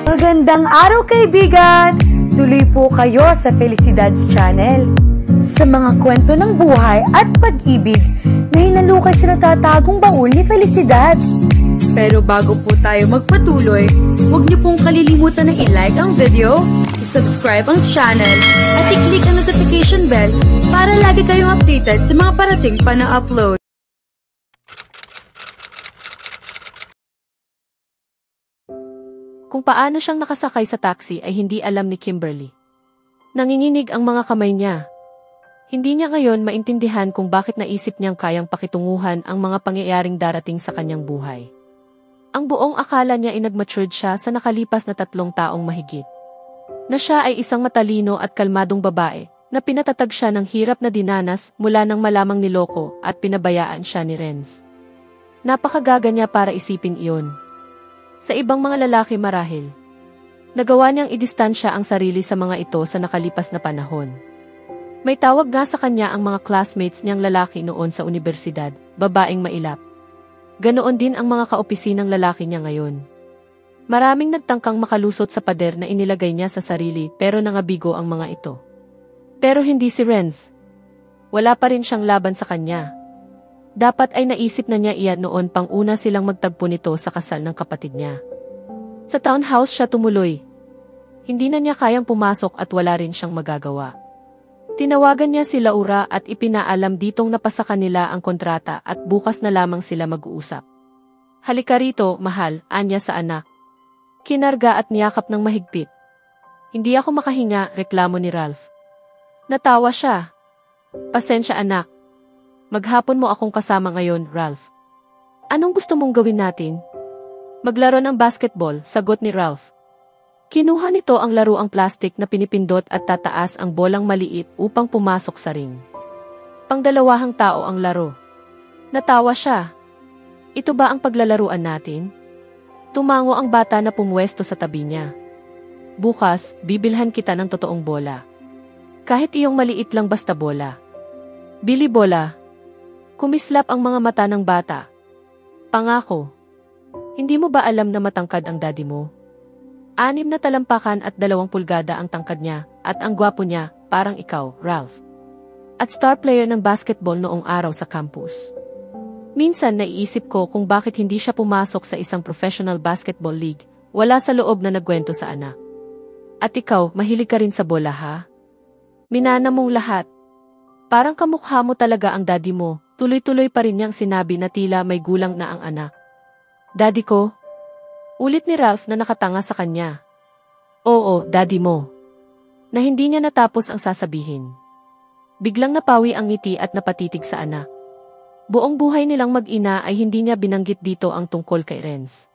Magandang araw kaibigan! Tuloy po kayo sa Felicidad's Channel. Sa mga kwento ng buhay at pag-ibig na hinalukay sa natatagong baul ni Felicidad. Pero bago po tayo magpatuloy, huwag niyo pong kalilimutan na i-like ang video, i-subscribe ang channel, at i-click ang notification bell para lagi kayong updated sa mga parating pa na upload. Kung paano siyang nakasakay sa taxi ay hindi alam ni Kimberly. Nanginginig ang mga kamay niya. Hindi niya ngayon maintindihan kung bakit naisip niyang kayang pakitunguhan ang mga pangyayaring darating sa kanyang buhay. Ang buong akala niya ay nag-matured siya sa nakalipas na 3 taong mahigit. Na siya ay isang matalino at kalmadong babae na pinatatag siya ng hirap na dinanas mula nang malamang niloko at pinabayaan siya ni Renz. Napakagaga niya para isipin iyon. Sa ibang mga lalaki marahil, nagawa niyang idistansya ang sarili sa mga ito sa nakalipas na panahon. May tawag nga sa kanya ang mga classmates niyang lalaki noon sa universidad, babaeng mailap. Ganoon din ang mga kaopisinang lalaki niya ngayon. Maraming nagtangkang makalusot sa pader na inilagay niya sa sarili pero nangabigo ang mga ito. Pero hindi si Renz. Wala pa rin siyang laban sa kanya. Dapat ay naisip na niya iyan noon pang una silang magtagpo nito sa kasal ng kapatid niya. Sa townhouse siya tumuloy. Hindi na niya kayang pumasok at wala rin siyang magagawa. Tinawagan niya si Laura at ipinaalam ditong napasa kanila ang kontrata at bukas na lamang sila mag-uusap. Halika rito, mahal, anya sa anak. Kinarga at niyakap ng mahigpit. Hindi ako makahinga, reklamo ni Ralph. Natawa siya. Pasensya anak. Maghapon mo akong kasama ngayon, Ralph. Anong gusto mong gawin natin? Maglaro ng basketball, sagot ni Ralph. Kinuha nito ang laruang plastik na pinipindot at tataas ang bolang maliit upang pumasok sa ring. Pangdalawahang tao ang laro. Natawa siya. Ito ba ang paglalaruan natin? Tumango ang bata na pumwesto sa tabi niya. Bukas, bibilhan kita ng totoong bola. Kahit iyong maliit lang basta bola. Bili bola. Kumislap ang mga mata ng bata. Pangako. Hindi mo ba alam na matangkad ang daddy mo? 6 na talampakan at 2 pulgada ang tangkad niya, at ang gwapo niya, parang ikaw, Ralph. At star player ng basketball noong araw sa campus. Minsan naiisip ko kung bakit hindi siya pumasok sa isang professional basketball league, wala sa loob na nagkwento sa anak. At ikaw, mahilig ka rin sa bola ha? Minana mong lahat. Parang kamukha mo talaga ang daddy mo. Tuloy-tuloy pa rin niyang sinabi na tila may gulang na ang anak. Daddy ko? Ulit ni Ralph na nakatanga sa kanya. Oo, daddy mo. Na hindi niya natapos ang sasabihin. Biglang napawi ang ngiti at napatitig sa anak. Buong buhay nilang mag-ina ay hindi niya binanggit dito ang tungkol kay Renz.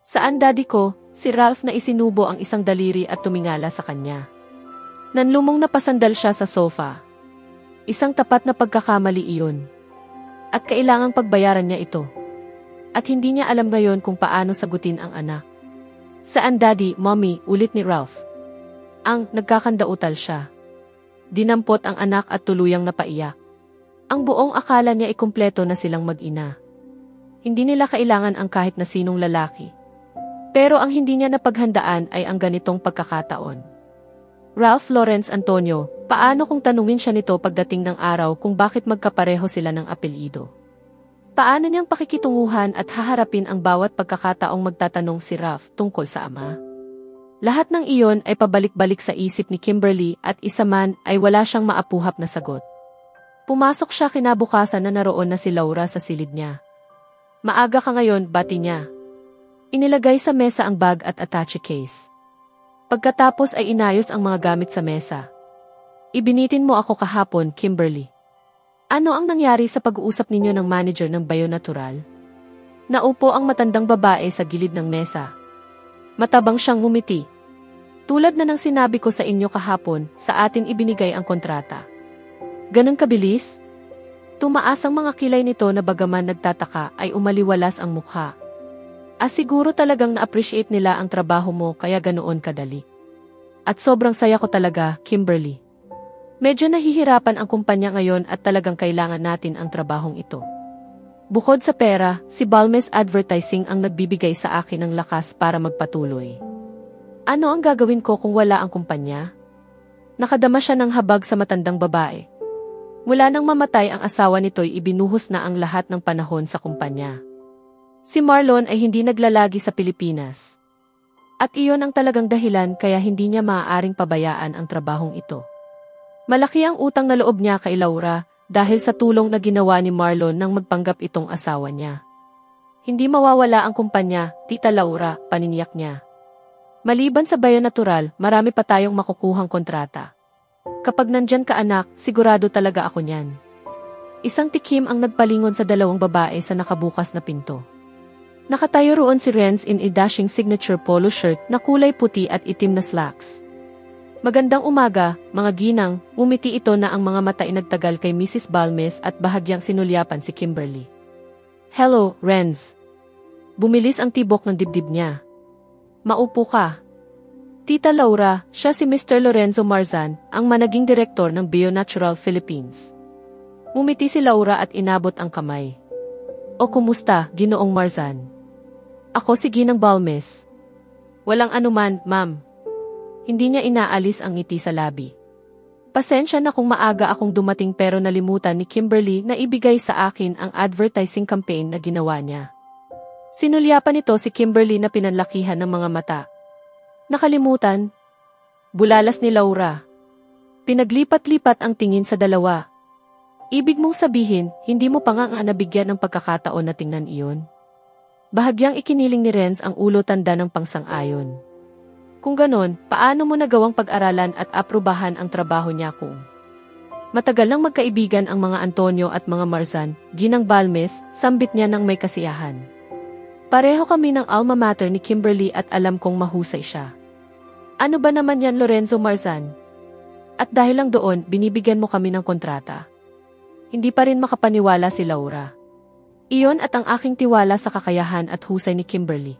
Saan daddy ko? Si Ralph na isinubo ang isang daliri at tumingala sa kanya. Nanlumong napasandal siya sa sofa. Isang tapat na pagkakamali iyon. At kailangang pagbayaran niya ito. At hindi niya alam ngayon kung paano sagutin ang anak. Saan daddy, mommy, ulit ni Ralph. Nagkakandautal siya. Dinampot ang anak at tuluyang napaiyak. Ang buong akala niya ay kumpleto na silang mag-ina. Hindi nila kailangan ang kahit na sinong lalaki. Pero ang hindi niya napaghandaan ay ang ganitong pagkakataon. Ralph Lawrence Antonio, paano kung tanungin siya nito pagdating ng araw kung bakit magkapareho sila ng apelyido? Paano niyang pakikitunguhan at haharapin ang bawat pagkakataong magtatanong si Ralph tungkol sa ama? Lahat ng iyon ay pabalik-balik sa isip ni Kimberly at isa man ay wala siyang maapuhap na sagot. Pumasok siya kinabukasan na naroon na si Laura sa silid niya. Maaga ka ngayon, bati niya. Inilagay sa mesa ang bag at attache case. Pagkatapos ay inayos ang mga gamit sa mesa. Ibinitin mo ako kahapon, Kimberly. Ano ang nangyari sa pag-uusap ninyo ng manager ng Bionatural? Naupo ang matandang babae sa gilid ng mesa. Matabang siyang ngumiti. Tulad na ng sinabi ko sa inyo kahapon, sa atin ibinigay ang kontrata. Ganun kabilis? Tumaas ang mga kilay nito na bagaman nagtataka ay umaliwalas ang mukha. Siguro talagang na-appreciate nila ang trabaho mo kaya ganoon kadali. At sobrang saya ko talaga, Kimberly. Medyo nahihirapan ang kumpanya ngayon at talagang kailangan natin ang trabahong ito. Bukod sa pera, si Balmes Advertising ang nagbibigay sa akin ng lakas para magpatuloy. Ano ang gagawin ko kung wala ang kumpanya? Nakadama siya ng habag sa matandang babae. Mula nang mamatay ang asawa nito'y ibinuhos na ang lahat ng panahon sa kumpanya. Si Marlon ay hindi naglalagi sa Pilipinas. At iyon ang talagang dahilan kaya hindi niya maaaring pabayaan ang trabahong ito. Malaki ang utang na loob niya kay Laura dahil sa tulong na ginawa ni Marlon nang magpanggap itong asawa niya. Hindi mawawala ang kumpanya, Tita Laura, paniniyak niya. Maliban sa Bayanatural, marami pa tayong makukuhang kontrata. Kapag nandyan ka anak, sigurado talaga ako niyan. Isang tikim ang nagpalingon sa dalawang babae sa nakabukas na pinto. Nakatayo roon si Renz in a dashing signature polo shirt na kulay puti at itim na slacks. Magandang umaga, mga ginang, umiti ito na ang mga mata inagtagal kay Mrs. Balmes at bahagyang sinulyapan si Kimberly. Hello, Renz. Bumilis ang tibok ng dibdib niya. Maupo ka. Tita Laura, siya si Mr. Lorenzo Marzan, ang managing direktor ng Bionatural Philippines. Umiti si Laura at inabot ang kamay. O kumusta, Ginoong Marzan? Ako si Ginang Balmes. Walang anuman, ma'am. Hindi niya inaalis ang ngiti sa labi. Pasensya na kung maaga akong dumating pero nalimutan ni Kimberly na ibigay sa akin ang advertising campaign na ginawa niya. Sinulyapan nito si Kimberly na pinanlakihan ng mga mata. Nakalimutan? Bulalas ni Laura. Pinaglipat-lipat ang tingin sa dalawa. Ibig mong sabihin, hindi mo pa nga nabigyan ng pagkakataon na tingnan iyon? Bahagyang ikiniling ni Renz ang ulo tanda ng pangsang-ayon. Kung ganon, paano mo nagawang pag-aralan at aprubahan ang trabaho niya kung matagal nang magkaibigan ang mga Antonio at mga Marzan, Ginang Balmes, sambit niya ng may kasiyahan. Pareho kami ng alma mater ni Kimberly at alam kong mahusay siya. Ano ba naman yan, Lorenzo Marzan? At dahil lang doon, binibigyan mo kami ng kontrata. Hindi pa rin makapaniwala si Laura. Iyon at ang aking tiwala sa kakayahan at husay ni Kimberly.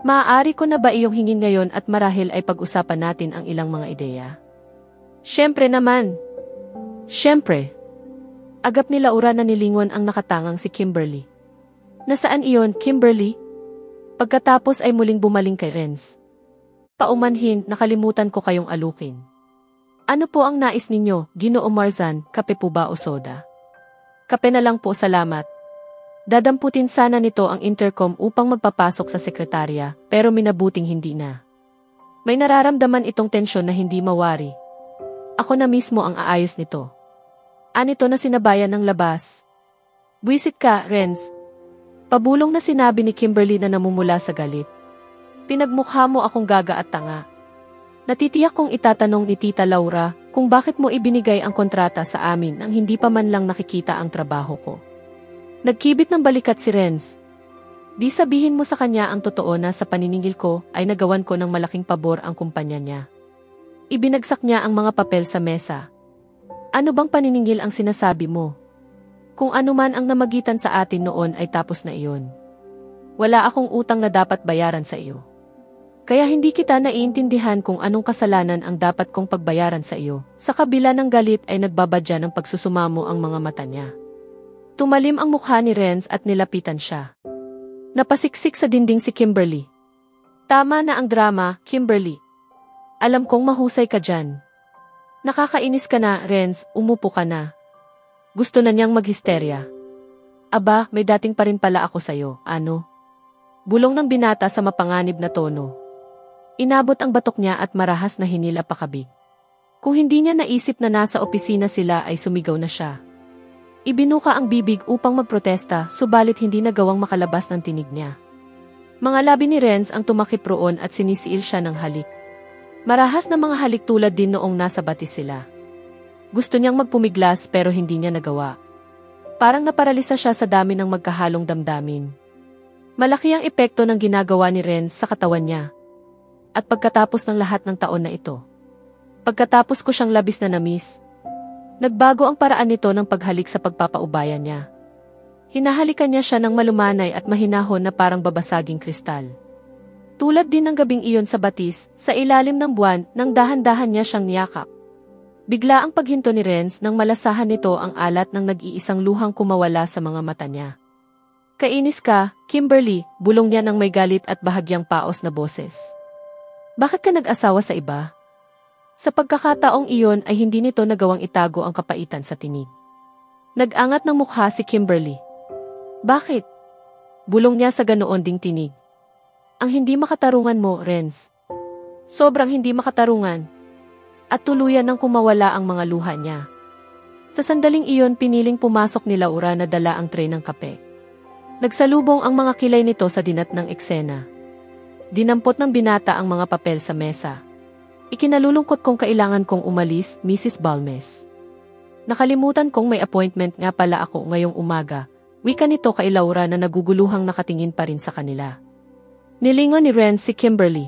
Maaari ko na ba iyong hingin ngayon at marahil ay pag-usapan natin ang ilang mga ideya? Siyempre naman. Siyempre. Agap ni Laura na nilingon ang nakatangang si Kimberly. Nasaan iyon, Kimberly? Pagkatapos ay muling bumaling kay Renz. Paumanhin, nakalimutan ko kayong alukin. Ano po ang nais ninyo, Ginoo Marzan, kape po ba o soda? Kape na lang po, salamat. Dadamputin sana nito ang intercom upang magpapasok sa sekretarya, pero minabuting hindi na. May nararamdaman itong tensyon na hindi mawari. Ako na mismo ang aayos nito. Anito na sinabayan ng labas. Buwisit ka, Renz. Pabulong na sinabi ni Kimberly na namumula sa galit. Pinagmukha mo akong gaga at tanga. Natitiyak kong itatanong ni Tita Laura kung bakit mo ibinigay ang kontrata sa amin nang hindi pa man lang nakikita ang trabaho ko. Nagkibit ng balikat si Renz. Di sabihin mo sa kanya ang totoo na sa paniningil ko ay nagawan ko ng malaking pabor ang kumpanya niya. Ibinagsak niya ang mga papel sa mesa. Ano bang paniningil ang sinasabi mo? Kung ano man ang namagitan sa atin noon ay tapos na iyon. Wala akong utang na dapat bayaran sa iyo. Kaya hindi kita naiintindihan kung anong kasalanan ang dapat kong pagbayaran sa iyo. Sa kabila ng galit ay nagbabadya ng pagsusumamo ang mga mata niya. Tumalim ang mukha ni Renz at nilapitan siya. Napasiksik sa dinding si Kimberly. Tama na ang drama, Kimberly. Alam kong mahusay ka dyan. Nakakainis ka na, Renz, umupo ka na. Gusto na niyang maghisterya. Aba, may dating pa rin pala ako sa'yo, ano? Bulong ng binata sa mapanganib na tono. Inabot ang batok niya at marahas na hinila pakabig. Kung hindi niya naisip na nasa opisina sila ay sumigaw na siya. Ibinuka ang bibig upang magprotesta, subalit hindi nagawang makalabas ng tinig niya. Mga labi ni Renz ang tumakip roon at sinisiil siya ng halik. Marahas na mga halik tulad din noong nasa batis sila. Gusto niyang magpumiglas pero hindi niya nagawa. Parang naparalisa siya sa dami ng magkahalong damdamin. Malaki ang epekto ng ginagawa ni Renz sa katawan niya. At pagkatapos ng lahat ng taon na ito. Pagkatapos ko siyang labis na namiss. Nagbago ang paraan nito ng paghalik sa pagpapaubaya niya. Hinahalikan niya siya ng malumanay at mahinahon na parang babasaging kristal. Tulad din ng gabing iyon sa batis, sa ilalim ng buwan, nang dahan-dahan niya siyang niyakap. Bigla ang paghinto ni Renz nang malasahan nito ang alat ng nag-iisang luhang kumawala sa mga mata niya. Kainis ka, Kimberly, bulong niya ng may galit at bahagyang paos na boses. Bakit ka nag-asawa sa iba? Sa pagkakataong iyon ay hindi nito nagawang itago ang kapaitan sa tinig. Nag-angat ng mukha si Kimberly. Bakit? Bulong niya sa ganoon ding tinig. Ang hindi makatarungan mo, Renz. Sobrang hindi makatarungan. At tuluyan nang kumawala ang mga luha niya. Sa sandaling iyon piniling pumasok ni Laura na dala ang tray ng kape. Nagsalubong ang mga kilay nito sa dinat ng eksena. Dinampot ng binata ang mga papel sa mesa. Ikinalulungkot kong kailangan kong umalis, Mrs. Balmes. Nakalimutan kong may appointment nga pala ako ngayong umaga. Wika nito kay Laura na naguguluhang nakatingin pa rin sa kanila. Nilingon ni Renz si Kimberly.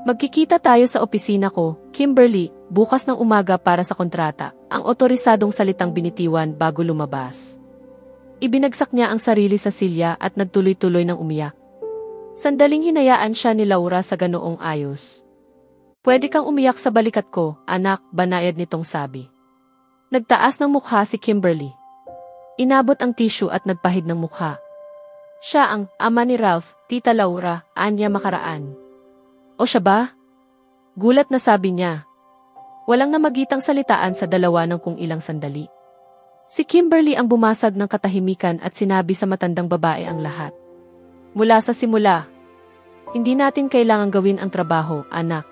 Magkikita tayo sa opisina ko, Kimberly, bukas ng umaga para sa kontrata, ang otorisadong salitang binitiwan bago lumabas. Ibinagsak niya ang sarili sa silya at nagtuloy-tuloy ng umiyak. Sandaling hinayaan siya ni Laura sa ganoong ayos. Pwede kang umiyak sa balikat ko, anak, banayad nitong sabi. Nagtaas ng mukha si Kimberly. Inabot ang tissue at nagpahid ng mukha. Siya ang ama ni Ralph, Tita Laura, anya makaraan. O siya ba? Gulat na sabi niya. Walang namagitang salitaan sa dalawa ng kung ilang sandali. Si Kimberly ang bumasag ng katahimikan at sinabi sa matandang babae ang lahat. Mula sa simula, hindi natin kailangang gawin ang trabaho, anak.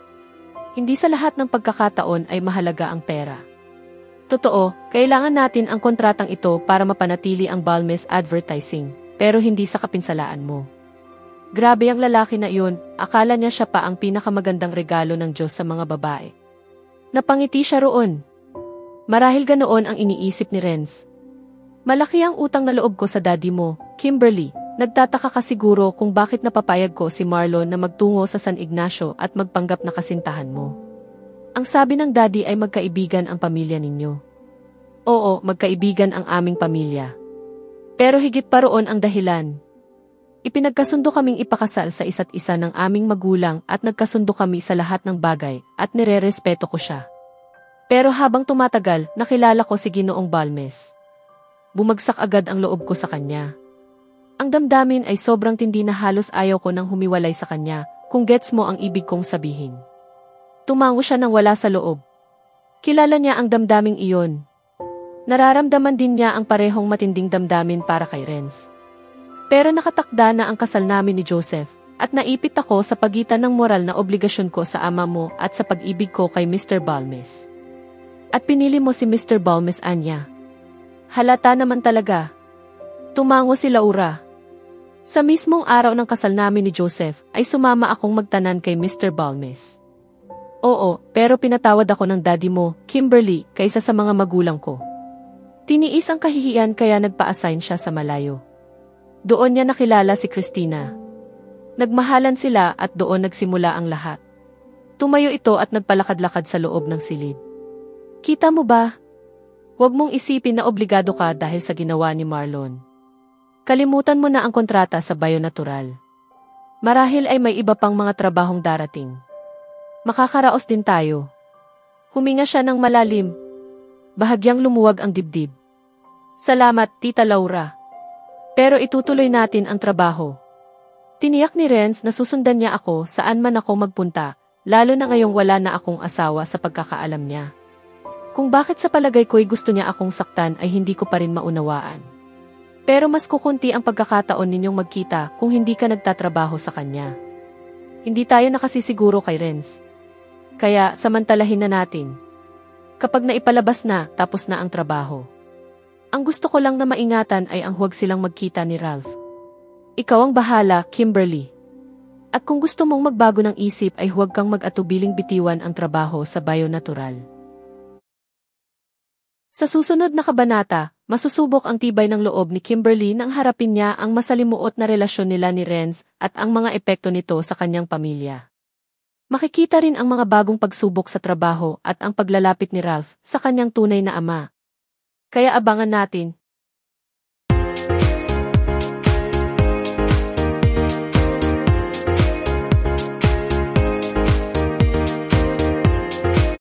Hindi sa lahat ng pagkakataon ay mahalaga ang pera. Totoo, kailangan natin ang kontratang ito para mapanatili ang Balmes advertising, pero hindi sa kapinsalaan mo. Grabe ang lalaki na iyon, akala niya siya pa ang pinakamagandang regalo ng Diyos sa mga babae. Napangiti siya roon. Marahil ganoon ang iniisip ni Renz. Malaki ang utang na loob ko sa daddy mo, Kimberly. Nagtataka ka siguro kung bakit napapayag ko si Marlon na magtungo sa San Ignacio at magpanggap na kasintahan mo. Ang sabi ng daddy ay magkaibigan ang pamilya ninyo. Oo, magkaibigan ang aming pamilya. Pero higit pa roon ang dahilan. Ipinagkasundo kaming ipakasal sa isa't isa ng aming magulang at nagkasundo kami sa lahat ng bagay at nirerespeto ko siya. Pero habang tumatagal, nakilala ko si Ginoong Balmes. Bumagsak agad ang loob ko sa kanya. Ang damdamin ay sobrang tindi na halos ayaw ko nang humiwalay sa kanya, kung gets mo ang ibig kong sabihin. Tumango siya nang wala sa loob. Kilala niya ang damdaming iyon. Nararamdaman din niya ang parehong matinding damdamin para kay Renz. Pero nakatakda na ang kasal namin ni Joseph, at naipit ako sa pagitan ng moral na obligasyon ko sa ama mo at sa pag-ibig ko kay Mr. Balmes. At pinili mo si Mr. Balmes, Anya. Halata naman talaga. Tumango si Laura. Sa mismong araw ng kasal namin ni Joseph, ay sumama akong magtanan kay Mr. Balmes. Oo, pero pinatawad ako ng daddy mo, Kimberly, kaysa sa mga magulang ko. Tiniis ang kahihiyan kaya nagpa-assign siya sa malayo. Doon niya nakilala si Christina. Nagmahalan sila at doon nagsimula ang lahat. Tumayo ito at nagpalakad-lakad sa loob ng silid. Kita mo ba? Huwag mong isipin na obligado ka dahil sa ginawa ni Marlon. Kalimutan mo na ang kontrata sa Bionatural. Marahil ay may iba pang mga trabahong darating. Makakaraos din tayo. Huminga siya ng malalim. Bahagyang lumuwag ang dibdib. Salamat, Tita Laura. Pero itutuloy natin ang trabaho. Tiniyak ni Renz na susundan niya ako saan man ako magpunta, lalo na ngayong wala na akong asawa sa pagkakaalam niya. Kung bakit sa palagay ko'y gusto niya akong saktan ay hindi ko pa rin maunawaan. Pero mas kukunti ang pagkakataon ninyong magkita kung hindi ka nagtatrabaho sa kanya. Hindi tayo nakasisiguro kay Renz. Kaya samantalahin na natin. Kapag naipalabas na, tapos na ang trabaho. Ang gusto ko lang na maingatan ay ang huwag silang magkita ni Ralph. Ikaw ang bahala, Kimberly. At kung gusto mong magbago ng isip ay huwag kang mag-atubiling bitiwan ang trabaho sa Bionatural. Sa susunod na kabanata, masusubok ang tibay ng loob ni Kimberly nang harapin niya ang masalimuot na relasyon nila ni Renz at ang mga epekto nito sa kanyang pamilya. Makikita rin ang mga bagong pagsubok sa trabaho at ang paglalapit ni Ralph sa kanyang tunay na ama. Kaya abangan natin,